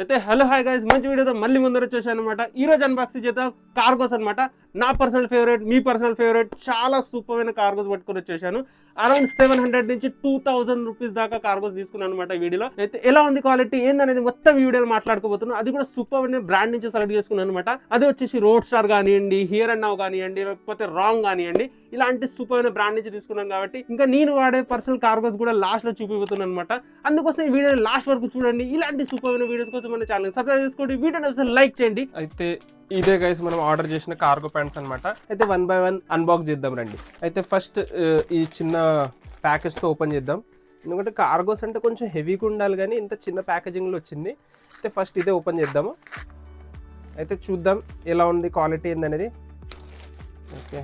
అయితే hello hi guys, మంచి వీడియోతో మళ్ళీ ముందర వచ్చేసాను అనమాట. ఈ రోజు అన్బాక్సింగ్ చేద్దాం కార్గోస్ అనమాట. నా పర్సనల్ ఫేవరెట్, మీ పర్సనల్ ఫేవరెట్, చాలా సూపర్ అయిన కార్గోస్ పట్టుకొని వచ్చేసాను. అరౌండ్ 700 నుంచి 2000 రూపీస్ దాకా కార్గోస్ తీసుకున్నాను అనమాట. వీడియోలో అయితే ఎలా ఉంది క్వాలిటీ ఏందనేది మొత్తం వీడియోలో మాట్లాడుకోబోతున్నాను. అది కూడా సూపర్ అయిన బ్రాండ్ నుంచి సెలెక్ట్ చేసుకున్నాను అనమాట. అది వచ్చేసి రోడ్ స్టార్ కానివ్వండి, హియర్ అండ్ నౌ కానివ్వండి, లేకపోతే రాంగ్ కానివ్వండి, ఇలాంటి సూపర్ అయిన బ్రాండ్ నుంచి తీసుకున్నాను కాబట్టి ఇంకా నేను వాడే పర్సనల్ కార్గోస్ కూడా లాస్ట్ లో చూపిపోతున్నాను అనమాట. అందుకోసం ఈ వీడియో లాస్ట్ వరకు చూడండి. ఇలాంటి సూపర్ అయిన వీడియోస్ కోసం మన ఛానల్ సబ్స్క్రైబ్ చేసుకోండి, వీడియోని అసలు లైక్ చేయండి. అయితే ఇదే గైస్ మనం ఆర్డర్ చేసిన కార్గో ప్యాంట్స్ అనమాట. అయితే 1 by 1 అన్బాక్స్ చేద్దాం రండి. అయితే ఫస్ట్ ఈ చిన్న ప్యాకేజ్తో ఓపెన్ చేద్దాం. ఎందుకంటే కార్గోస్ అంటే కొంచెం హెవీగా ఉండాలి, కానీ ఇంత చిన్న ప్యాకేజింగ్లో వచ్చింది. అయితే ఫస్ట్ ఇదే ఓపెన్ చేద్దాము. అయితే చూద్దాం ఎలా ఉంది క్వాలిటీ ఏందనేది. ఓకే,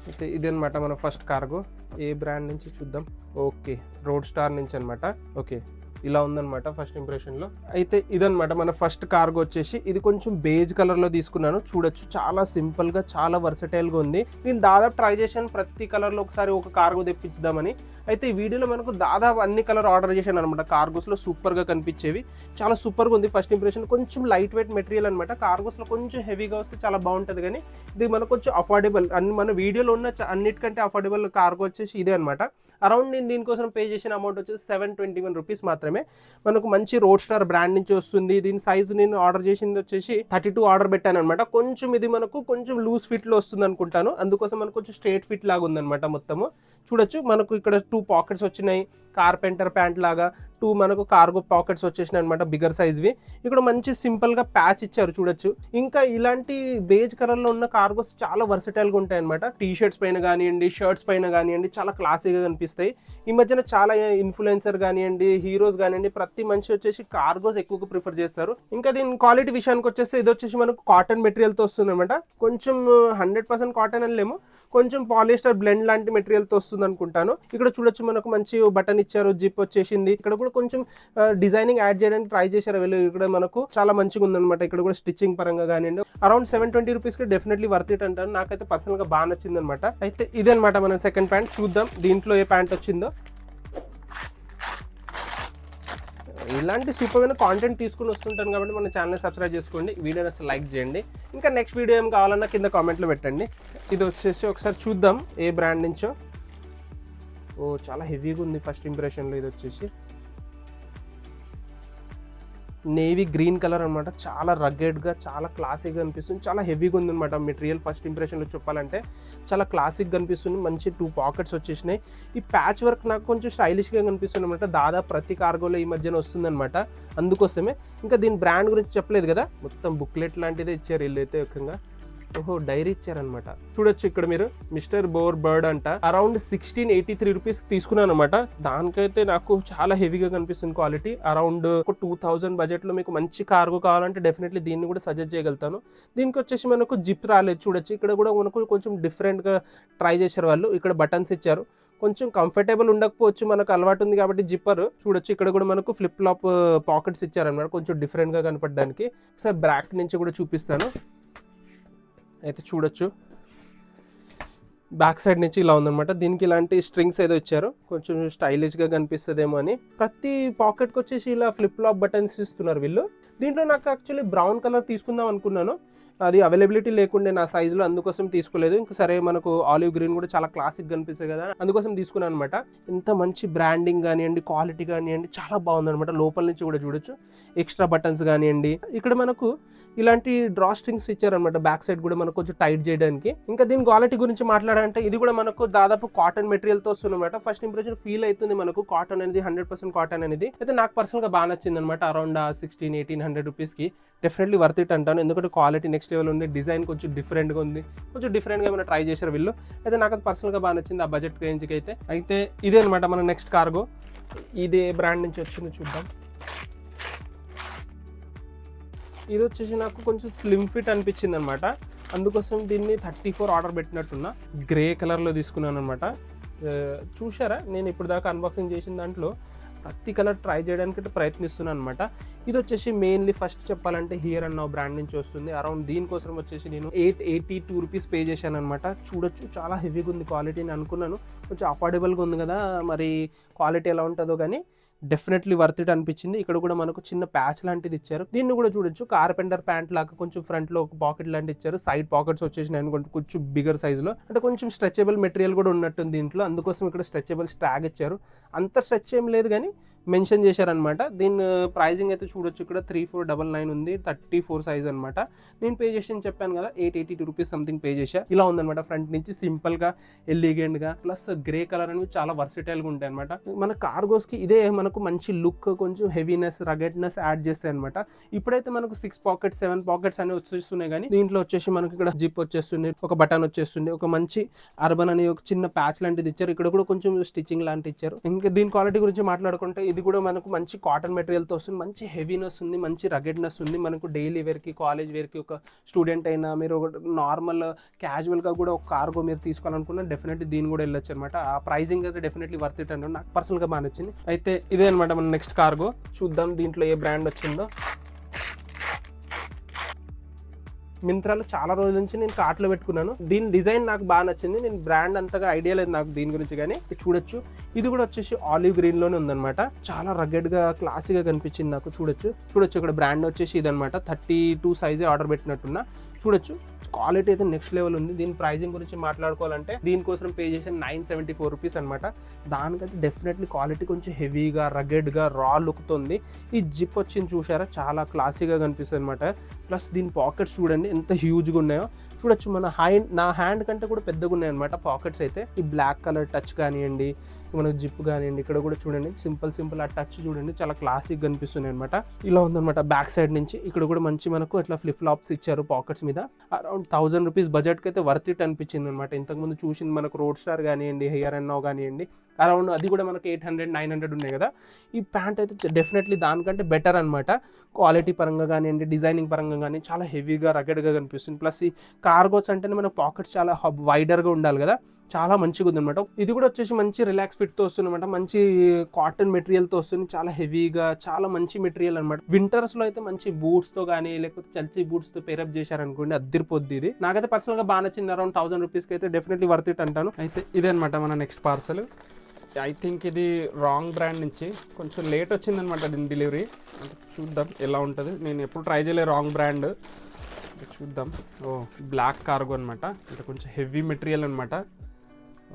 అయితే ఇది అనమాట మన ఫస్ట్ కార్గో. ఏ బ్రాండ్ నుంచి చూద్దాం. ఓకే, రోడ్ స్టార్ నుంచి అనమాట. ఓకే, ఇలా ఉందన్నమాట ఫస్ట్ ఇంప్రెషన్లో. అయితే ఇదనమాట మన ఫస్ట్ కార్గో వచ్చేసి. ఇది కొంచెం బేజ్ కలర్లో తీసుకున్నాను. చూడొచ్చు, చాలా సింపుల్గా, చాలా వర్సటైల్గా ఉంది. నేను దాదాపు ట్రై చేశాను ప్రతి కలర్లో ఒకసారి ఒక కార్గో తెప్పించుదామని. అయితే ఈ వీడియోలో మనకు దాదాపు అన్ని కలర్ ఆర్డర్ చేశాను అనమాట. కార్గోస్లో సూపర్గా కనిపించేవి, చాలా సూపర్గా ఉంది. ఫస్ట్ ఇంప్రెషన్ కొంచెం లైట్ వెయిట్ మెటీరియల్ అనమాట. కార్గోస్లో కొంచెం హెవీగా వస్తే చాలా బాగుంటుంది, కానీ ఇది మనకు కొంచెం అఫోర్డబుల్. మన వీడియోలో ఉన్న అన్నిటికంటే అఫోర్డబుల్ కార్గో వచ్చేసి ఇదే అనమాట. అరౌండ్ నేను దీనికోసం పే చేసిన అమౌంట్ వచ్చేసి 721 రూపీస్ మాత్రమే. మనకు మంచి రోడ్ స్టార్ బ్రాండ్ నుంచి వస్తుంది. దీని సైజు నేను ఆర్డర్ చేసింది వచ్చేసి 32 ఆర్డర్ పెట్టాను అనమాట. కొంచెం ఇది మనకు కొంచెం లూజ్ ఫిట్లో వస్తుంది అనుకుంటాను, అందుకోసం మనకు కొంచెం స్ట్రేట్ ఫిట్ లాగా ఉందన్నమాట. మొత్తము చూడొచ్చు, మనకు ఇక్కడ 2 పాకెట్స్ వచ్చినాయి, కార్పెంటర్ ప్యాంట్ లాగా 2 మనకు కార్గో పాకెట్స్ వచ్చేసినాయి అనమాట, బిగ్గర్ సైజ్వి. ఇక్కడ మంచి సింపుల్గా ప్యాచ్ ఇచ్చారు చూడొచ్చు. ఇంకా ఇలాంటి బేజ్ కలర్లో ఉన్న కార్గోస్ చాలా వర్సటైల్గా ఉంటాయి అనమాట. టీ షర్ట్స్ పైన కానివ్వండి, షర్ట్స్ పైన కానివ్వండి, చాలా క్లాసీగా కనిపిస్తాయి. ఈ మధ్యన చాలా ఇన్ఫ్లుయెన్సర్ కానివ్వండి, హీరోస్ కానివ్వండి, ప్రతి మనిషి వచ్చేసి కార్గోస్ ఎక్కువగా ప్రిఫర్ చేస్తారు. ఇంకా దీని క్వాలిటీ విషయానికి వచ్చేస్తే ఇది వచ్చేసి మనకు కాటన్ మెటీరియల్తో వస్తుంది అనమాట. కొంచెం 100% కాటన్ అని లేము, కొంచెం పాలిస్టర్ బ్లెండ్ లాంటి మెటీరియల్తో వస్తుంది అనుకుంటాను. ఇక్కడ చూడొచ్చు, మనకు మంచి బటన్ ఇచ్చారు, జిప్ వచ్చేసింది. ఇక్కడ కూడా కొంచెం డిజైనింగ్ యాడ్ చేయడానికి ట్రై చేశారు వీళ్ళు. ఇక్కడ మనకు చాలా మంచిగా ఉందన్నమాట. ఇక్కడ కూడా స్టిచ్చింగ్ పరంగా కానివ్వండి. అరౌండ్ 720 రూపీస్కి డెఫినెట్లీ వర్త్ ఇట్ అంటాను. నాకైతే పర్సనల్గా బాగా నచ్చింది అనమాట. అయితే ఇదే అనమాట మన సెకండ్ ప్యాంట్. చూద్దాం దీంట్లో ఏ ప్యాంట్ వచ్చిందో. ఇలాంటి సూపర్మైన కాంటెంట్ తీసుకుని వస్తుంటాను కాబట్టి మన ఛానల్ని సబ్స్క్రైబ్ చేసుకోండి, వీడియోని అసలు లైక్ చేయండి. ఇంకా నెక్స్ట్ వీడియో ఏం కావాలన్నా కింద కామెంట్లో పెట్టండి. ఇది వచ్చేసి ఒకసారి చూద్దాం ఏ బ్రాండ్ నుంచో. ఓ, చాలా హెవీగా ఉంది ఫస్ట్ ఇంప్రెషన్లో. ఇది వచ్చేసి నేవీ గ్రీన్ కలర్ అనమాట. చాలా రగ్గెడ్గా, చాలా క్లాసిక్గా అనిపిస్తుంది. చాలా హెవీగా ఉంది అనమాట మెటీరియల్. ఫస్ట్ ఇంప్రెషన్లో చెప్పాలంటే చాలా క్లాసిక్గా అనిపిస్తుంది. మంచి 2 పాకెట్స్ వచ్చేసినాయి. ఈ ప్యాచ్ వర్క్ నాకు కొంచెం స్టైలిష్గా కనిపిస్తుంది అనమాట. దాదాపు ప్రతి కార్గోలో ఈ మధ్యన వస్తుంది అనమాట. అందుకోసమే. ఇంకా దీని బ్రాండ్ గురించి చెప్పలేదు కదా, మొత్తం బుక్లెట్ లాంటిదే ఇచ్చారు వీళ్ళు అయితే. ముఖ్యంగా ఓహో, డైరీ ఇచ్చారనమాట. చూడొచ్చు ఇక్కడ మీరు, మిస్టర్ బోర్ బర్డ్ అంట. అరౌండ్ 1683 రూపీస్ తీసుకున్నాను అనమాట. దానికైతే నాకు చాలా హెవీగా కనిపిస్తుంది క్వాలిటీ. అరౌండ్ 2000 బడ్జెట్లో మీకు మంచి కార్గో కావాలంటే డెఫినెట్లీ దీన్ని కూడా సజెస్ట్ చేయగలుగుతాను. దీనికి వచ్చేసి మనకు జిప్ రాలేదు చూడొచ్చు. ఇక్కడ కూడా మనకు కొంచెం డిఫరెంట్గా ట్రై చేశారు వాళ్ళు. ఇక్కడ బటన్స్ ఇచ్చారు, కొంచెం కంఫర్టబుల్ ఉండకపోవచ్చు, మనకు అలవాటు ఉంది కాబట్టి జిప్పర్. చూడొచ్చు, ఇక్కడ కూడా మనకు ఫ్లిప్ ఫ్లాప్ పాకెట్స్ ఇచ్చారనమాట, కొంచెం డిఫరెంట్గా కనపడడానికి. ఒకసారి బ్యాక్ నుంచి కూడా చూపిస్తాను. అయితే చూడొచ్చు, బ్యాక్ సైడ్ నుంచి ఇలా ఉందన్నమాట. దీనికి ఇలాంటి స్ట్రింగ్స్ ఏదో ఇచ్చారు, కొంచెం స్టైలిష్గా కనిపిస్తుందేమో అని. ప్రతి పాకెట్కి వచ్చేసి ఇలా ఫ్లిప్ ఫ్లాప్ బటన్స్ ఇస్తున్నారు వీళ్ళు. దీంట్లో నాకు యాక్చువల్లీ బ్రౌన్ కలర్ తీసుకుందాం అనుకున్నాను, అది అవైలబిలిటీ లేకుండే నా సైజులో, అందుకోసం తీసుకోలేదు. ఇంకా సరే, మనకు ఆలివ్ గ్రీన్ కూడా చాలా క్లాసిక్ కనిపిస్తుంది కదా, అందుకోసం తీసుకున్నాను అనమాట. ఎంత మంచి బ్రాండింగ్ కానివ్వండి, క్వాలిటీ కానివ్వండి, చాలా బాగుందనమాట. లోపల నుంచి కూడా చూడొచ్చు, ఎక్స్ట్రా బటన్స్ కానివ్వండి. ఇక్కడ మనకు ఇలాంటి డ్రా స్ట్రింగ్స్ ఇచ్చారనమాట, బ్యాక్ సైడ్ కూడా మనకు కొంచెం టైట్ చేయడానికి. ఇంకా దీని క్వాలిటీ గురించి మాట్లాడాలంటే ఇది కూడా మనకు దాదాపు కాటన్ మెటీరియల్తో వస్తుందన్నమాట. ఫస్ట్ ఇంప్రెషన్ ఫీల్ అవుతుంది మనకు కాటన్ అనేది, 100% కాటన్ అనేది. అయితే నాకు పర్సనల్గా బాగా నచ్చింది అనమాట. అరౌండ్ 1600-1800 రూపీస్కి డెఫినెట్లీ వర్త్ ఇట్ అంటాను. ఎందుకంటే క్వాలిటీ నెక్స్ట్ లెవెల్ ఉంది, డిజైన్ కొంచెం డిఫరెంట్గా ఉంది, కొంచెం డిఫరెంట్గా ఏమైనా ట్రై చేశారు వీళ్ళు. అయితే నాకు అది పర్సనల్గా బాగా నచ్చింది ఆ బడ్జెట్ రేంజ్కి అయితే. అయితే ఇదే అనమాట మన నెక్స్ట్ కార్గో. ఇదే బ్రాండ్ నుంచి వచ్చింది, చూద్దాం. ఇది వచ్చేసి నాకు కొంచెం స్లిమ్ ఫిట్ అనిపించింది అనమాట, అందుకోసం దీన్ని 34 ఆర్డర్ పెట్టినట్టున్నా. గ్రే కలర్లో తీసుకున్నాను అనమాట. చూసారా, నేను ఇప్పుడు దాకా అన్బాక్సింగ్ చేసిన దాంట్లో ప్రతి కలర్ ట్రై చేయడానికి ప్రయత్నిస్తున్నాను అనమాట. ఇది వచ్చేసి మెయిన్లీ ఫస్ట్ చెప్పాలంటే హియర్ అండ్ నౌ బ్రాండ్ నుంచి వస్తుంది. అరౌండ్ దీనికోసం వచ్చేసి నేను 882 రూపీస్ పే చేశాను అనమాట. చూడొచ్చు, చాలా హెవీగా ఉంది క్వాలిటీ. నేను అనుకున్నాను కొంచెం అఫోర్డబుల్గా ఉంది కదా, మరి క్వాలిటీ ఎలా ఉంటుందో, కానీ డెఫినెట్లీ వర్త్ ఇట్ అనిపించింది. ఇక్కడ కూడా మనకు చిన్న ప్యాచ్ లాంటిది ఇచ్చారు. దీన్ని కూడా చూడొచ్చు, కార్పెంటర్ ప్యాంట్ లాగా కొంచెం ఫ్రంట్ లో ఒక పాకెట్ లాంటిది ఇచ్చారు. సైడ్ పాకెట్స్ వచ్చేసినాయి అనుకోండి కొంచెం బిగర్ సైజ్ లో, అంటే కొంచెం స్ట్రెచబుల్ మెటీరియల్ కూడా ఉన్నట్టుంది దీంట్లో, అందుకోసం ఇక్కడ స్ట్రెచబుల్ స్టాగ్ ఇచ్చారు. అంత స్ట్రెచ్ ఏం లేదు కానీ మెన్షన్ చేశారనమాట. దీని ప్రైజింగ్ అయితే చూడొచ్చు, ఇక్కడ 3499 ఉంది, 34 సైజ్ అనమాట. నేను పే చేసి చెప్పాను కదా 882 రూపీస్ సంథింగ్ పే చేశా. ఇలా ఉందనమాట ఫ్రంట్ నుంచి సింపుల్ గా ఎలిగెంట్ గా, ప్లస్ గ్రే కలర్ అనేవి చాలా వర్సిటైల్ గా ఉంటాయి అనమాట. మన కార్గోస్ కి ఇదే మనకు మంచి లుక్, కొంచెం హెవీనెస్, రగెడ్నెస్ యాడ్ చేస్తాయి అనమాట. ఇప్పుడైతే మనకు 6 పాకెట్స్ 7 పాకెట్స్ అనేవి వచ్చేస్తున్నాయి, కానీ దీంట్లో వచ్చేసి మనకి ఇక్కడ జిప్ వచ్చేస్తుంది, ఒక బటన్ వచ్చేస్తుంది, ఒక మంచి అర్బన్ అని ఒక చిన్న ప్యాచ్ లాంటిది ఇచ్చారు. ఇక్కడ కూడా కొంచెం స్టిచ్చింగ్ లాంటి ఇచ్చారు. ఇంకా దీని క్వాలిటీ గురించి మాట్లాడుకుంటే ఇది కూడా మనకు మంచి కాటన్ మెటీరియల్ తో వస్తుంది, మంచి హెవీనెస్ ఉంది, మంచి రగెడ్నెస్ ఉంది. మనకు డైలీ వేర్ కి, కాలేజ్ వేర్ కి, ఒక స్టూడెంట్ అయినా మీరు ఒక నార్మల్ క్యాజువల్ గా కూడా ఒక కార్గో మీరు తీసుకోవాలనుకున్నా డెఫినెట్లీ దీని కూడా వెళ్ళొచ్చు అనమాట. ఆ ప్రైజింగ్ అయితే డెఫినెట్లీ వర్త్ ఇట్ అంటే నాకు పర్సనల్ గా బాగా నచ్చింది. అయితే ఇదే అనమాట మన నెక్స్ట్ కార్గో. చూద్దాం దీంట్లో ఏ బ్రాండ్ వచ్చిందో. మింత్రాలో చాలా రోజుల నుంచి నేను కార్ట్లో పెట్టుకున్నాను. దీని డిజైన్ నాకు బాగా నచ్చింది. నేను బ్రాండ్ అంతగా ఐడియా లేదు నాకు దీని గురించి, కానీ చూడొచ్చు ఇది కూడా వచ్చేసి ఆలివ్ గ్రీన్ లోనే ఉందన్నమాట. చాలా రగ్గెడ్ గా క్లాసీగా కనిపించింది నాకు. చూడొచ్చు ఇక్కడ బ్రాండ్ వచ్చేసి ఇదనమాట. 32 సైజే ఆర్డర్ పెట్టినట్టున్నా. చూడొచ్చు క్వాలిటీ అయితే నెక్స్ట్ లెవెల్ ఉంది. దీని ప్రైజింగ్ గురించి మాట్లాడుకోవాలంటే దీనికోసం పే చేసిన 974 రూపీస్ అనమాట. దానికైతే డెఫినెట్లీ క్వాలిటీ కొంచెం హెవీగా, రగ్గెడ్గా, రా లుక్తో ఉంది. ఈ జిప్ వచ్చింది చూసారా, చాలా క్లాసీగా కనిపిస్తుంది అనమాట. ప్లస్ దీని పాకెట్స్ చూడండి ఎంత హ్యూజ్గా ఉన్నాయో. చూడొచ్చు నా హ్యాండ్ కంటే కూడా పెద్దగా ఉన్నాయి అనమాట పాకెట్స్ అయితే. ఈ బ్లాక్ కలర్ టచ్ కానివ్వండి, మనకు జిప్ కానివ్వండి, ఇక్కడ కూడా చూడండి సింపుల్ ఆ టచ్ చూడండి చాలా క్లాసిక్ కనిపిస్తున్నాయి అనమాట. ఇలా ఉందన్నమాట బ్యాక్ సైడ్ నుంచి. ఇక్కడ కూడా మంచి మనకు ఇట్లా ఫ్లిప్ ఫ్లాప్స్ ఇచ్చారు పాకెట్స్ మీద. అరౌండ్ 1000 రూపీస్ బడ్జెట్కి అయితే వర్త్ ఇట్ అనిపించింది అనమాట. ఇంతకుముందు చూసింది మనకు రోడ్ స్టార్ కానివ్వండి, హెయిర్ అండ్ నౌ కానివ్వండి, అరౌండ్ అది కూడా మనకు 800-900 ఉన్నాయి కదా. ఈ ప్యాంట్ అయితే డెఫినెట్లీ దానికంటే బెటర్ అనమాట. క్వాలిటీ పరంగా కానివ్వండి, డిజైనింగ్ పరంగా కానీ చాలా హెవీగా, రగెడ్గా కనిపిస్తుంది. ప్లస్ ఈ కార్గోస్ అంటేనే మన పాకెట్స్ చాలా వైడర్గా ఉండాలి కదా, చాలా మంచిగా ఉంది అనమాట. ఇది కూడా వచ్చేసి మంచి రిలాక్స్ ఫిట్తో వస్తుంది అనమాట. మంచి కాటన్ మెటీరియల్తో వస్తుంది, చాలా హెవీగా, చాలా మంచి మెటీరియల్ అనమాట. వింటర్స్లో అయితే మంచి బూట్స్తో కానీ లేకపోతే చల్సీ బూట్స్తో పేరప్ చేశారనుకోండి అద్దరిపోద్ది. ఇది నాకైతే పర్సనల్గా బాగా నచ్చింది. అరౌండ్ 1000 రూపీస్కి అయితే డెఫినెట్లీ వర్త్ ఇట్ అంటాను. అయితే ఇదే అనమాట మన నెక్స్ట్ పార్సల్. ఐ థింక్ ఇది రాంగ్ బ్రాండ్ నుంచి కొంచెం లేట్ వచ్చిందనమాట దీని డెలివరీ. చూద్దాం ఎలా ఉంటుంది. నేను ఎప్పుడు ట్రై చేయలేదు రాంగ్ బ్రాండ్. చూద్దాం. బ్లాక్ కార్గో అనమాట. అంటే కొంచెం హెవీ మెటీరియల్ అనమాట.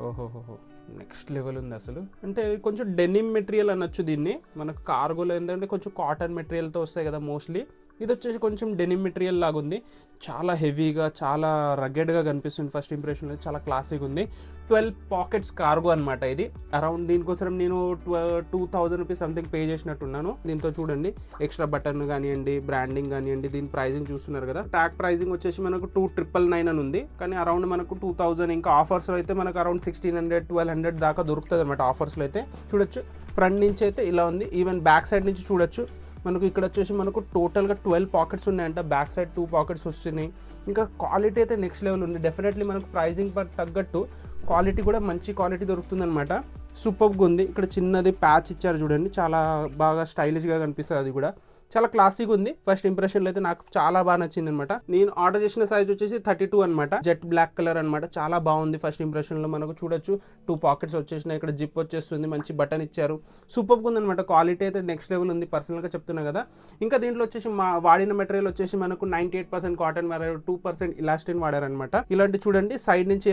ఓహోహోహో, నెక్స్ట్ లెవెల్ ఉంది అసలు. అంటే కొంచెం డెనిమ్ మెటీరియల్ అనొచ్చు దీన్ని. మనకు కార్గోలో ఏంటంటే కొంచెం కాటన్ మెటీరియల్తో వస్తాయి కదా మోస్ట్లీ. ఇది వచ్చేసి కొంచెం డెనిమ్ మెటీరియల్ లాగా ఉంది. చాలా హెవీగా, చాలా రగెడ్గా కనిపిస్తుంది. ఫస్ట్ ఇంప్రెషన్లో చాలా క్లాసిక్ ఉంది. 12 పాకెట్స్ కార్గో అనమాట ఇది. అరౌండ్ దీనికోసం నేను 2000 రూపీస్ సంథింగ్ పే చేసినట్టున్నాను. దీంతో చూడండి ఎక్స్ట్రా బటన్ కానివ్వండి, బ్రాండింగ్ కానివ్వండి, దీని ప్రైజింగ్ చూస్తున్నారు కదా. ట్యాగ్ ప్రైజింగ్ వచ్చేసి మనకు 2999 అని ఉంది, కానీ అరౌండ్ మనకు 2000. ఇంకా ఆఫర్స్లో అయితే మనకు అరౌండ్ 1600-1200 దాకా దొరుకుతుంది అనమాట ఆఫర్స్లో అయితే. చూడొచ్చు ఫ్రంట్ నుంచి అయితే ఇలా ఉంది. ఈవెన్ బ్యాక్ సైడ్ నుంచి చూడొచ్చు మనకు ఇక్కడ వచ్చేసి మనకు టోటల్గా 12 పాకెట్స్ ఉన్నాయంట. బ్యాక్ సైడ్ 2 పాకెట్స్ వస్తున్నాయి. ఇంకా క్వాలిటీ అయితే నెక్స్ట్ లెవెల్ ఉంది. డెఫినెట్లీ మనకు ప్రైజింగ్ తగ్గట్టు క్వాలిటీ కూడా మంచి క్వాలిటీ దొరుకుతుంది అనమాట. సూపర్గా ఉంది. ఇక్కడ చిన్నది ప్యాచ్ ఇచ్చారు చూడండి, చాలా బాగా స్టైలిష్గా కనిపిస్తుంది. అది కూడా చాలా క్లాసిక్ ఉంది. ఫస్ట్ ఇంప్రెషన్లో అయితే నాకు చాలా బాగా నచ్చింది అనమాట. నేను ఆర్డర్ చేసిన సైజ్ వచ్చేసి 32 అనమాట. జెట్ బ్లాక్ కలర్ అనమాట. చాలా బాగుంది. ఫస్ట్ ఇంప్రెషన్లో మనకు చూడొచ్చు 2 పాకెట్స్ వచ్చేసినాయి. ఇక్కడ జిప్ వచ్చేస్తుంది, మంచి బటన్ ఇచ్చారు. సూపర్గా ఉంది అనమాట. క్వాలిటీ అయితే నెక్స్ట్ లెవెల్ ఉంది పర్సనల్గా చెప్తున్నా కదా. ఇంకా దీంట్లో వచ్చేసి వాడిన మెటీరియల్ వచ్చేసి మనకు 98% కాటన్ వాడారు, 2% ఇలాస్టిన్ వాడారనమాట. ఇలాంటి చూడండి సైడ్ నుంచి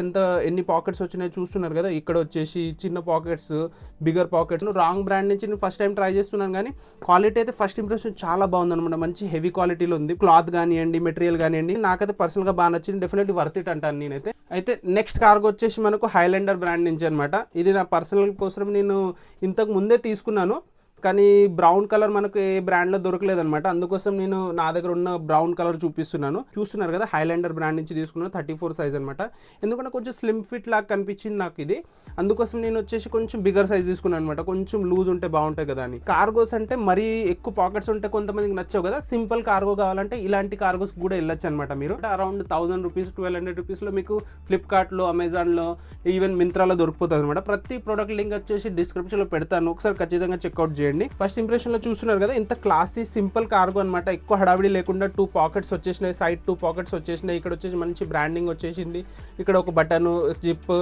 ఎన్ని పాకెట్స్ వచ్చినాయో చూస్తున్నారు కదా. ఇక్కడ వచ్చేసి చిన్న pockets, bigger pockets. Wrong brand నుంచి నేను ఫస్ట్ టైం ట్రై చేస్తున్నాను, కానీ క్వాలిటీ అయితే ఫస్ట్ ఇంప్రెషన్ చాలా బాగుంది అనమాట. మంచి హెవీ క్వాలిటీలో ఉంది. క్లాత్ కానివ్వండి, మెటీరియల్ కానివ్వండి, నాకైతే పర్సనల్గా బాగా నచ్చింది. డెఫినెట్లీ వర్త్ ఇట్ అంటాను నేనైతే. అయితే నెక్స్ట్ కార్గో వచ్చేసి మనకు హైలాండర్ బ్రాండ్ నుంచి అనమాట. ఇది నా పర్సనల్ కోసం నేను ఇంతకు ముందే తీసుకున్నాను, కానీ బ్రౌన్ కలర్ మనకు ఏ బ్రాండ్లో దొరకలేదు అనమాట. అందుకోసం నేను నా దగ్గర ఉన్న బ్రౌన్ కలర్ చూస్తున్నారు కదా. హైలాండర్ బ్రాండ్ నుంచి తీసుకున్నాను, 34 సైజ్ అనమాట. ఎందుకంటే కొంచెం స్లిమ్ ఫిట్ లాగా కనిపించింది నాకు ఇది. అందుకోసం నేను వచ్చేసి కొంచెం బిగర్ సైజ్ తీసుకున్నాను అనమాట. కొంచెం లూజ్ ఉంటే బాగుంటాయి కదా అని. కార్గోస్ అంటే మరీ ఎక్కువ పాకెట్స్ ఉంటే కొంతమందికి నచ్చవు కదా. సింపుల్ కార్గో కావాలంటే ఇలాంటి కార్గోస్ కూడా వెళ్ళొచ్చు అనమాట మీరు. అరౌండ్ 1000 రూపీస్ 1200 రూపీస్లో మీకు ఫ్లిప్కార్ట్లో, అమెజాన్లో, ఈవెన్ మింత్రాలో దొరికిపోతుంది అనమాట. ప్రతి ప్రోడక్ట్ లింక్ వచ్చేసి డిస్క్రిప్షన్లో పెడతాను, ఒకసారి ఖచ్చితంగా చెక్అవుట్ చేయండి. చేయండి. ఫస్ట్ ఇంప్రెషన్ లో చూస్తున్నారు కదా, ఇంత క్లాసీ సింపుల్ కార్గో అనమాట. ఎక్కువ హడావిడి లేకుండా 2 పాకెట్స్ వచ్చేసినాయి, సైడ్ 2 పాకెట్స్ వచ్చేసినాయి. ఇక్కడ వచ్చేసి మంచి బ్రాండింగ్ వచ్చేసింది. ఇక్కడ ఒక బటన్, జిప్,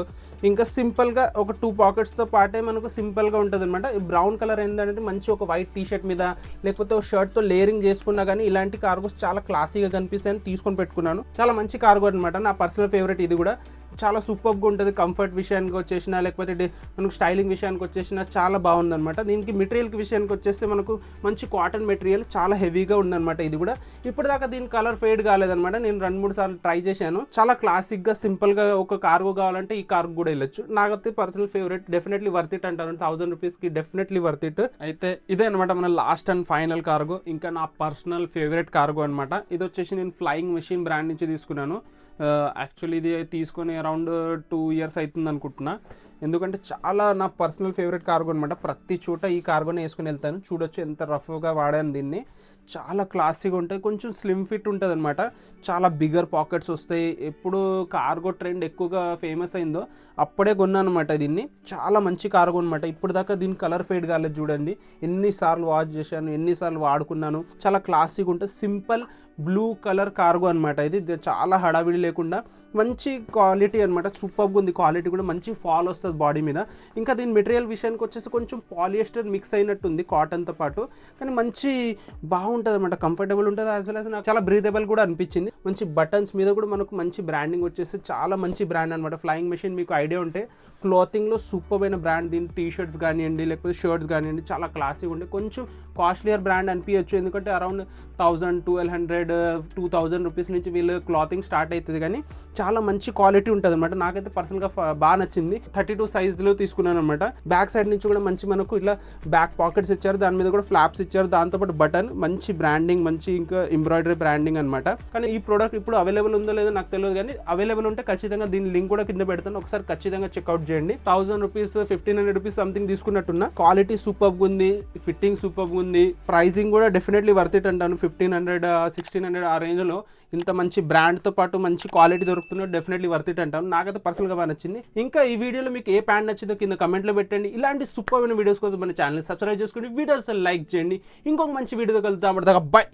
ఇంకా సింపుల్ గా ఒక 2 పాకెట్స్ తో పాటే మనకు సింపుల్ గా ఉంటుంది అనమాట. బ్రౌన్ కలర్ ఏంటంటే మంచి ఒక వైట్ టీ షర్ట్ మీద లేకపోతే ఒక షర్ట్ తో లేరింగ్ చేసుకున్నా కానీ ఇలాంటి కార్గోస్ చాలా క్లాసీగా కనిపిస్తాయని తీసుకొని పెట్టుకున్నాను. చాలా మంచి కార్గో అనమాట. నా పర్సనల్ ఫేవరెట్ ఇది కూడా. చాలా సూపర్గా ఉంటుంది. కంఫర్ట్ విషయానికి వచ్చేసినా లేకపోతే మనకు స్టైలింగ్ విషయానికి వచ్చేసినా చాలా బాగుందన్నమాట. దీనికి మెటీరియల్కి విషయానికి వచ్చేస్తే మనకు మంచి కాటన్ మెటీరియల్, చాలా హెవీగా ఉందన్నమాట. ఇది కూడా ఇప్పటిదాకా దీని కలర్ ఫేడ్ కాలేదన్నమాట. నేను 2-3 సార్లు ట్రై చేశాను. చాలా క్లాసిక్గా సింపుల్గా ఒక కార్గో కావాలంటే ఈ కార్గో కూడా వెళ్ళొచ్చు. నాకైతే personal favourite, definitely worth it అంటాను. 1000 రూపీస్కి డెఫినెట్లీ వర్త్ ఇట్. అయితే ఇదే అనమాట మన లాస్ట్ అండ్ ఫైనల్ కార్గో, ఇంకా నా పర్సనల్ ఫేవరెట్ కార్గో అనమాట. ఇది వచ్చేసి నేను ఫ్లయింగ్ మెషిన్ బ్రాండ్ నుంచి తీసుకున్నాను. యాక్చువల్లీ ఇది తీసుకొని అరౌండ్ 2 ఇయర్స్ అవుతుంది అనుకుంటున్నా. ఎందుకంటే చాలా నా పర్సనల్ ఫేవరెట్ కార్గో అనమాట. ప్రతి చోట ఈ కార్గోనే వేసుకుని వెళ్తాను. చూడొచ్చు ఎంత రఫ్గా వాడాను దీన్ని. చాలా క్లాసీగా ఉంటాయి, కొంచెం స్లిమ్ ఫిట్ ఉంటుంది అనమాట. చాలా బిగ్గర్ పాకెట్స్ వస్తాయి. ఎప్పుడు కార్గో ట్రెండ్ ఎక్కువగా ఫేమస్ అయిందో అప్పుడే కొన్నాను అనమాట దీన్ని. చాలా మంచి కార్గో అనమాట. ఇప్పుడు దాకా దీని కలర్ ఫేడ్ కాలేదు చూడండి. ఎన్నిసార్లు వాష్ చేశాను, ఎన్నిసార్లు వాడుకున్నాను. చాలా క్లాసీగా ఉంటుంది. సింపుల్ బ్లూ కలర్ కార్గో అనమాట. ఇది చాలా హడావిడి లేకుండా మంచి క్వాలిటీ అనమాట. సూపర్గా ఉంది క్వాలిటీ కూడా. మంచి ఫాల్ వస్తుంది బాడీ మీద. ఇంకా దీని మెటీరియల్ విషయానికి వచ్చేసి కొంచెం పాలియస్టర్ మిక్స్ అయినట్టు ఉంది కాటన్తో పాటు, కానీ మంచి బాగుంటుంది అనమాట. కంఫర్టబుల్ ఉంటుంది, యాజ్ వెల్ యాజ్ నాకు చాలా బ్రీదబుల్ కూడా అనిపించింది. మంచి బటన్స్ మీద కూడా మనకు మంచి బ్రాండింగ్ వచ్చేసి చాలా మంచి బ్రాండ్ అనమాట. ఫ్లయింగ్ మెషిన్ మీకు ఐడియా ఉంటే క్లాతింగ్లో సూపర్ అయిన బ్రాండ్. దీని టీ షర్ట్స్ కానివ్వండి లేకపోతే షర్ట్స్ కానివ్వండి చాలా క్లాసీగా ఉండే. కొంచెం కాస్ట్లియర్ బ్రాండ్ అనిపించచ్చు, ఎందుకంటే అరౌండ్ 1000, 1200, 2000 రూపీస్ నుంచి వీళ్ళు క్లాతింగ్ స్టార్ట్ అవుతుంది. కానీ చాలా మంచి క్వాలిటీ ఉంటుంది అనమాట. నాకైతే పర్సనల్గా బాగా నచ్చింది. 32 సైజ్లో తీసుకున్నాను అనమాట. బ్యాక్ సైడ్ నుంచి కూడా మంచి మనకు ఇలా బ్యాక్ పాకెట్స్ ఇచ్చారు, దాని మీద కూడా ఫ్లాప్స్ ఇచ్చారు, దాంతోపాటు బటన్, మంచి బ్రాండింగ్, మంచి ఇంకా ఎంబ్రాయిడరీ బ్రాండింగ్ అనమాట. కానీ ఈ ప్రోడక్ట్ ఇప్పుడు అవైలబుల్ ఉందో లేదో నాకు తెలియదు, కానీ అవైలబుల్ ఉంటే ఖచ్చితంగా దీని లింక్ కూడా కింద పెడతాను, ఒకసారి ఖచ్చితంగా చెక్అవుట్ చేయండి. 1000 రూపీస్ 1500 రూపీస్ సంథింగ్ తీసుకున్నట్టున్నా. క్వాలిటీ సూపర్గా ఉంది, ఫిట్టింగ్ సూపర్గా ఉంది, ప్రైజింగ్ కూడా డెఫినెట్లీ వర్త్ ఇట్ అంటాను. 1500, 1600 ఆ రేంజ్లో ఇంత మంచి బ్రాండ్తో పాటు మంచి క్వాలిటీ దొరుకుతున్నట్టు డెఫినెట్లీ వర్త్ ఇట్ అంటాను. నాకైతే పర్సనల్గా బాగా నచ్చింది. ఇంకా ఈ వీడియోలో మీకు ఏ ప్యాంట్ నచ్చిందో కింద కమెంట్లో పెట్టండి. ఇలాంటి సూపర్ అయిన వీడియోస్ కోసం మన ఛానల్ సబ్స్క్రైబ్ చేసుకోండి, వీడియోస్ లైక్ చేయండి. ఇంకొక మంచి వీడియోతో కలుద్దాం. బై.